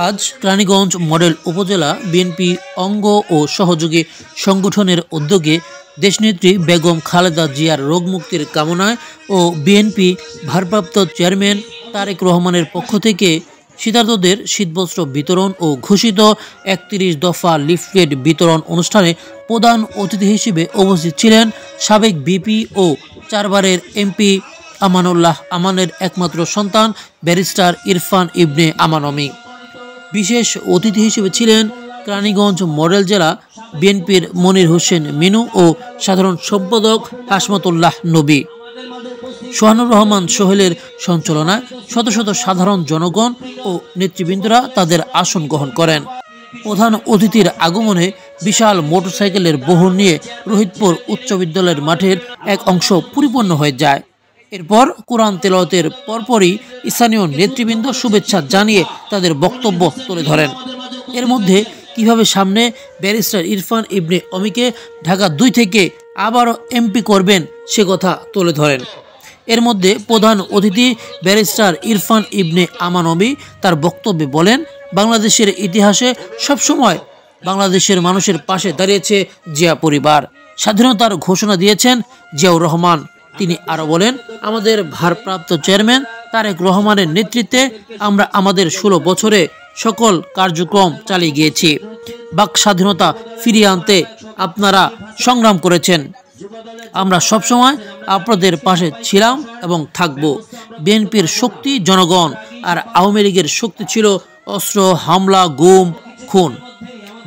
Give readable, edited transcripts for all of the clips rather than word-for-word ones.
আজ রানীগঞ্জ মডেল উপজেলা বিএনপি অঙ্গ ও সহযোগী সংগঠনের উদ্যোগে দেশনেত্রী বেগম খালেদা জিয়ার রোগমুক্তির কামনায় ও বিএনপি ভারপ্রাপ্ত চেয়ারম্যান তারেক রহমানের পক্ষ থেকে শীতার্তদের শীতবস্ত্র বিতরণ ও ঘোষিত ৩১ দফা লিফলেট বিতরণ অনুষ্ঠানে প্রধান অতিথি হিসেবে উপস্থিত ছিলেন সাবেক বিপি ও 4 বারের এমপি আমানুল্লাহ আমানের একমাত্র সন্তান ব্যারিস্টার ইরফান ইবনে আমান অমি। বিশেষ অতিথি হিসেবে ছিলেন রানীগঞ্জ মডেল জেলা বিএনপির মনির হোসেন মিনু ও সাধারণ সম্পাদক হাশমতুল্লাহ নবী। সোহানুর রহমান সোহেলের সঞ্চালনায় শত শত সাধারণ জনগণ ও নেতৃবৃন্দরা তাদের আসন গ্রহণ করেন। প্রধান অতিথির আগমনে বিশাল মোটরসাইকেলের বহর নিয়ে রোহিতপুর উচ্চ বিদ্যালয়ের মাঠের এক অংশ পরিপূর্ণ হয়ে যায়। এরপর কোরআন তেলাওয়াতের পরপরই স্থানীয় নেতৃবৃন্দ শুভেচ্ছা জানিয়ে তাদের বক্তব্য তুলে ধরেন। এর মধ্যে কিভাবে সামনে ব্যারিস্টার ইরফান ইবনে অমিকে ঢাকা 2 থেকে আবারও এমপি করবেন সে কথা তুলে ধরেন। এর মধ্যে প্রধান অতিথি ব্যারিস্টার ইরফান ইবনে আমান অমি তার বক্তব্যে বলেন, বাংলাদেশের ইতিহাসে সবসময় বাংলাদেশের মানুষের পাশে দাঁড়িয়েছে জিয়া পরিবার। স্বাধীনতার ঘোষণা দিয়েছেন জিয়াউর রহমান। তিনি আরও বলেন, আমাদের ভারপ্রাপ্ত চেয়ারম্যান তারেক রহমানের নেতৃত্বে আমরা আমাদের 16 বছরে সকল কার্যক্রম চালিয়ে গিয়েছি। বাক স্বাধীনতা ফিরিয়ে আনতে আপনারা সংগ্রাম করেছেন। আমরা সবসময় আপনাদের পাশে ছিলাম এবং থাকব। বিএনপির শক্তি জনগণ, আর আওয়ামী লীগের শক্তি ছিল অস্ত্র, হামলা, গুম, খুন।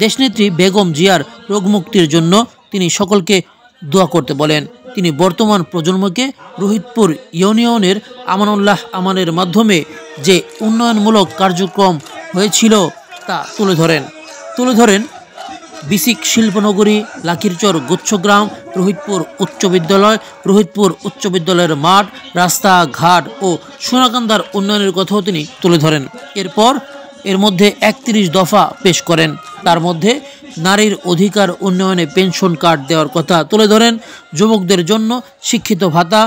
দেশনেত্রী বেগম জিয়ার রোগমুক্তির জন্য তিনি সকলকে দোয়া করতে বলেন। তিনি বর্তমান প্রজন্মকে রোহিতপুর ইউনিয়নের আমানুল্লাহ আমানের মাধ্যমে যে উন্নয়নমূলক কার্যক্রম হয়েছিল তা তুলে ধরেন বিসিক শিল্পনগরী, লাকিরচর গুচ্ছগ্রাম, রোহিতপুর উচ্চ বিদ্যালয়, রোহিতপুর উচ্চ বিদ্যালয়ের মাঠ, রাস্তাঘাট ও সোনাকান্দার উন্নয়নের কথাও তিনি তুলে ধরেন। এরপর এর মধ্যে 31 দফা পেশ করেন। তার মধ্যে নারীর অধিকার উন্নয়নে পেনশন কার্ড দেওয়ার কথা তুলে ধরেন, যুবকদের জন্য শিক্ষিত ভাতা,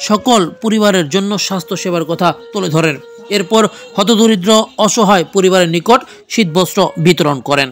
সকল পরিবারের জন্য স্বাস্থ্যসেবার কথা তুলে ধরেন। এরপর হতদরিদ্র অসহায় পরিবারের নিকট শীতবস্ত্র বিতরণ করেন।